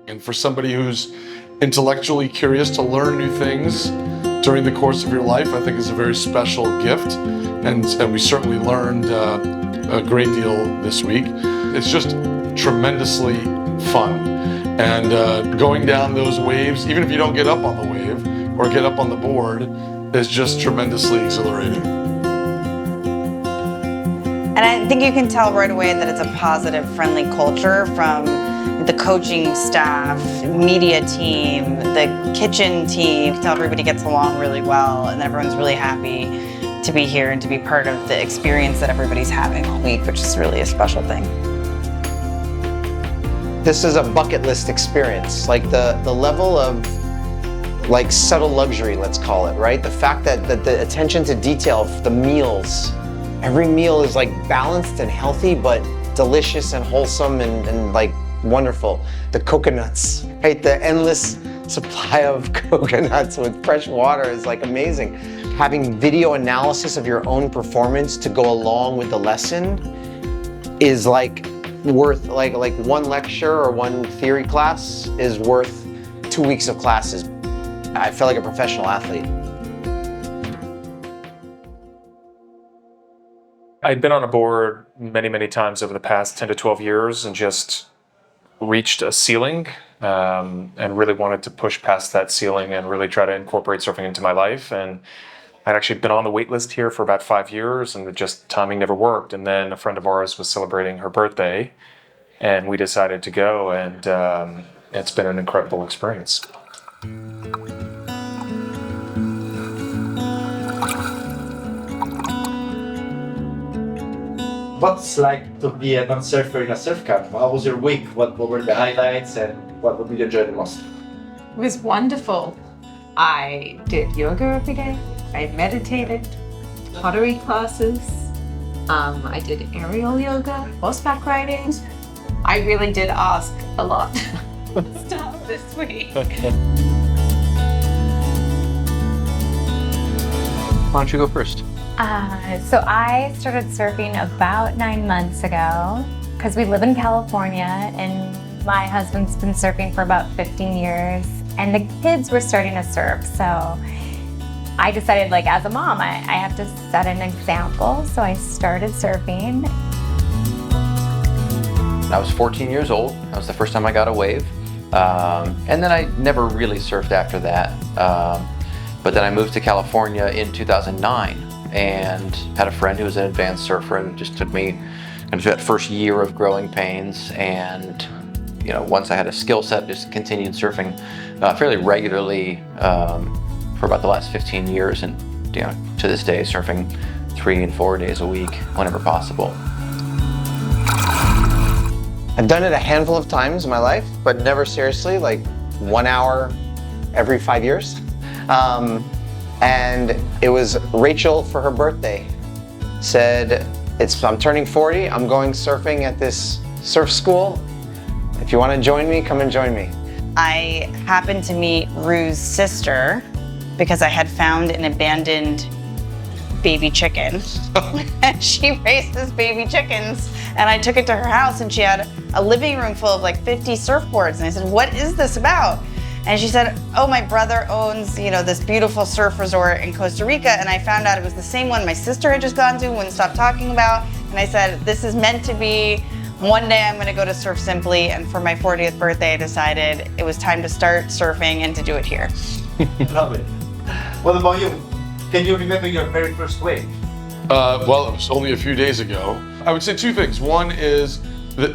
And for somebody who's intellectually curious to learn new things during the course of your life, I think is a very special gift. And we certainly learned a great deal this week. It's just tremendously fun. And going down those waves, even if you don't get up on the wave or get up on the board, is just tremendously exhilarating. And I think you can tell right away that it's a positive, friendly culture from the coaching staff, media team, the kitchen team. You can tell everybody gets along really well and everyone's really happy to be here and to be part of the experience that everybody's having all week, which is really a special thing. This is a bucket list experience, like the level of like subtle luxury, let's call it, right? The fact that the attention to detail of the meals, every meal is like balanced and healthy, but delicious and wholesome and like wonderful. The coconuts, right? The endless supply of coconuts with fresh water is like amazing. Having video analysis of your own performance to go along with the lesson is like worth like one lecture or one theory class is worth 2 weeks of classes. I felt like a professional athlete. I'd been on a board many times over the past 10 to 12 years and just reached a ceiling and really wanted to push past that ceiling and really try to incorporate surfing into my life. And I'd actually been on the wait list here for about 5 years and just timing never worked. And then a friend of ours was celebrating her birthday and we decided to go, and it's been an incredible experience. What's like to be a non-surfer in a surf camp? How was your week? What were the highlights and what would you enjoy the most? It was wonderful. I did yoga every day. I meditated, pottery classes. I did aerial yoga, horseback riding. I really did ask a lot stuff this week. Why don't you go first? So I started surfing about 9 months ago because we live in California and my husband's been surfing for about 15 years and the kids were starting to surf. So I decided, like, as a mom, I have to set an example. So I started surfing. I was 14 years old. That was the first time I got a wave. And then I never really surfed after that. But then I moved to California in 2009 and had a friend who was an advanced surfer, and it just took me into that first year of growing pains. And you know, once I had a skill set, just continued surfing fairly regularly for about the last 15 years, and you know, to this day, surfing 3 and 4 days a week whenever possible. I've done it a handful of times in my life, but never seriously, like 1 hour every 5 years. And it was Rachel for her birthday. Said, I'm turning 40, I'm going surfing at this surf school. If you want to join me, come and join me. I happened to meet Rue's sister because I had found an abandoned baby chicken. And she raises baby chickens. And I took it to her house and she had a living room full of like 50 surfboards. And I said, what is this about? And she said, oh, my brother owns, you know, this beautiful surf resort in Costa Rica. And I found out it was the same one my sister had just gone to, wouldn't stop talking about. And I said, this is meant to be. One day I'm gonna go to Surf Simply. And for my 40th birthday, I decided it was time to start surfing and to do it here. Love it. What about you? Can you remember your very first wave? Well, it was only a few days ago. I would say 2 things. One is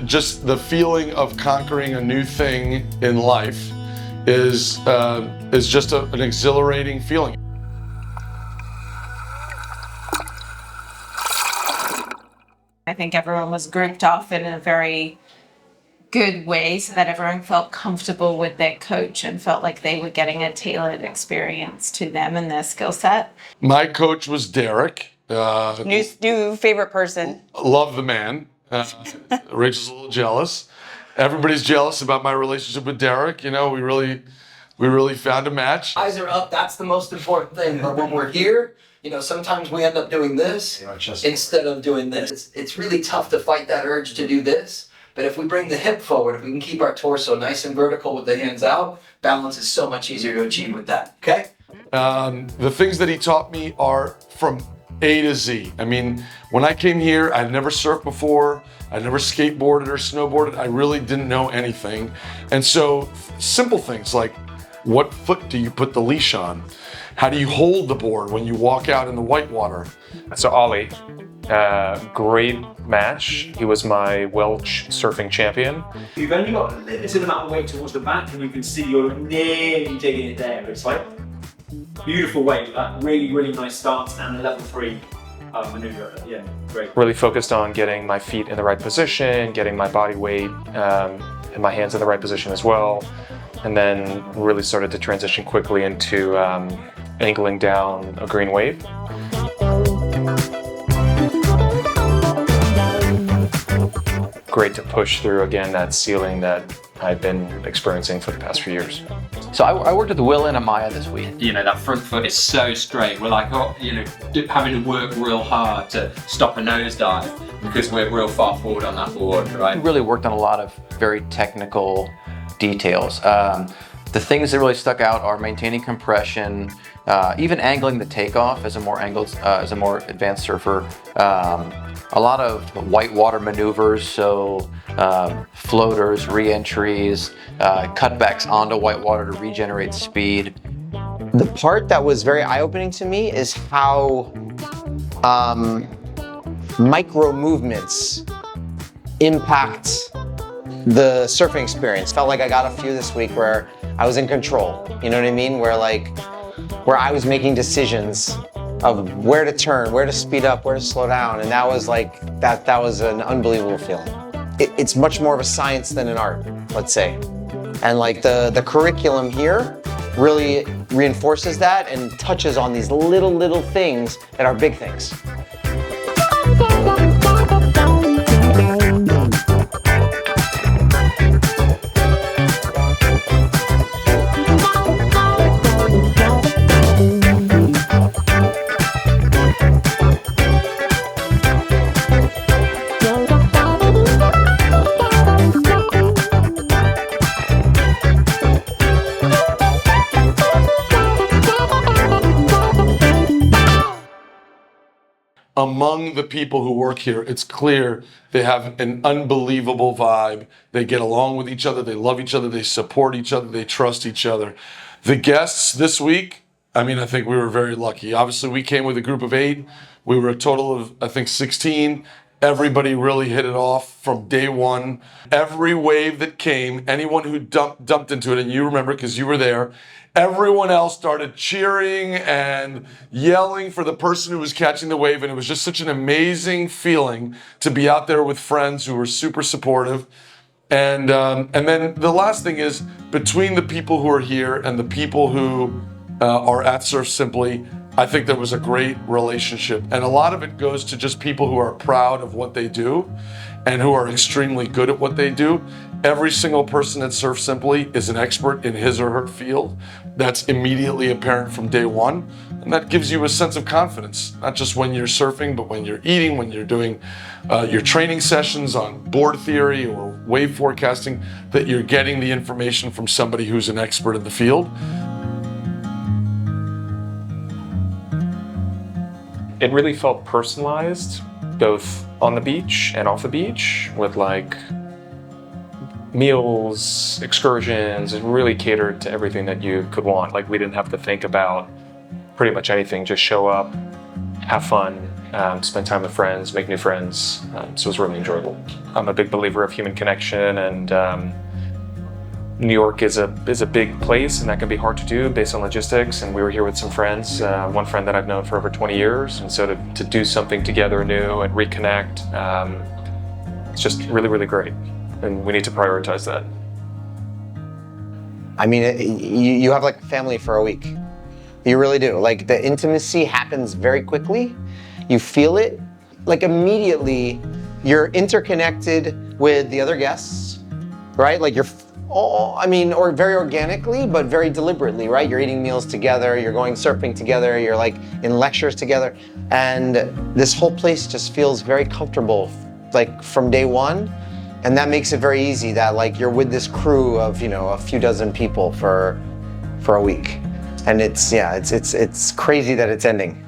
just the feeling of conquering a new thing in life is just an exhilarating feeling. I think everyone was grouped off in a very good way so that everyone felt comfortable with their coach and felt like they were getting a tailored experience to them and their skill set. My coach was Derek. New favorite person. Love the man. Rachel's a little jealous. Everybody's jealous about my relationship with Derek. You know, we really found a match. Eyes are up, that's the most important thing. But when we're here, you know, sometimes we end up doing this instead of doing this. It's really tough to fight that urge to do this But if we bring the hip forward, if we can keep our torso nice and vertical with the hands out, balance is so much easier to achieve with that, okay? The things that he taught me are from A to Z. I mean, when I came here, I'd never surfed before. I never skateboarded or snowboarded. I really didn't know anything. And so simple things like, what foot do you put the leash on? How do you hold the board when you walk out in the whitewater? So Ollie, great match. He was my Welsh surfing champion. You've only got a limited amount of weight towards the back, and you can see you're nearly digging it there. It's like beautiful wave, that really, really nice stance, and a level 3 maneuver. Yeah, great. Really focused on getting my feet in the right position, getting my body weight and my hands in the right position as well. And then really started to transition quickly into angling down a green wave. Great to push through again that ceiling that I've been experiencing for the past few years. So I worked with Will and Amaya this week. You know, that front foot is so straight. We're like, oh, you know, having to work real hard to stop a nosedive because we're real far forward on that board, right? We really worked on a lot of very technical details. The things that really stuck out are maintaining compression, even angling the takeoff as a more advanced surfer. A lot of whitewater maneuvers, so floaters, re-entries, cutbacks onto whitewater to regenerate speed. The part that was very eye-opening to me is how micro movements impact the surfing experience. Felt like I got a few this week where I was in control, you know what I mean? Where I was making decisions of where to turn, where to speed up, where to slow down, and that was like, that was an unbelievable feeling. It's much more of a science than an art, let's say. And like the curriculum here really reinforces that and touches on these little things that are big things. Among the people who work here, it's clear they have an unbelievable vibe. They get along with each other, they love each other, they support each other, they trust each other. The guests this week, I mean, I think we were very lucky. Obviously, we came with a group of 8. We were a total of, I think, 16. Everybody really hit it off from day one. Every wave that came, anyone who dumped into it, and you remember because you were there, everyone else started cheering and yelling for the person who was catching the wave, and it was just such an amazing feeling to be out there with friends who were super supportive. And then the last thing is, between the people who are here and the people who are at Surf Simply, I think there was a great relationship. And a lot of it goes to just people who are proud of what they do and who are extremely good at what they do. Every single person at Surf Simply is an expert in his or her field. That's immediately apparent from day one. And that gives you a sense of confidence, not just when you're surfing, but when you're eating, when you're doing your training sessions on board theory or wave forecasting, that you're getting the information from somebody who's an expert in the field. It really felt personalized, both on the beach and off the beach, with like meals, excursions. It really catered to everything that you could want. Like, we didn't have to think about pretty much anything, just show up, have fun, spend time with friends, make new friends. So it was really enjoyable. I'm a big believer of human connection, and New York is a big place, and that can be hard to do based on logistics. And we were here with some friends, one friend that I've known for over 20 years. And so to do something together new and reconnect, it's just really, really great. And we need to prioritize that. I mean, you have like a family for a week. You really do. Like, the intimacy happens very quickly. You feel it. Like, immediately, you're interconnected with the other guests, right? Like, or very organically, but very deliberately, right? You're eating meals together, you're going surfing together, you're like in lectures together. And this whole place just feels very comfortable, like from day one. And that makes it very easy that like you're with this crew of, you know, a few dozen people for a week. And it's crazy that it's ending.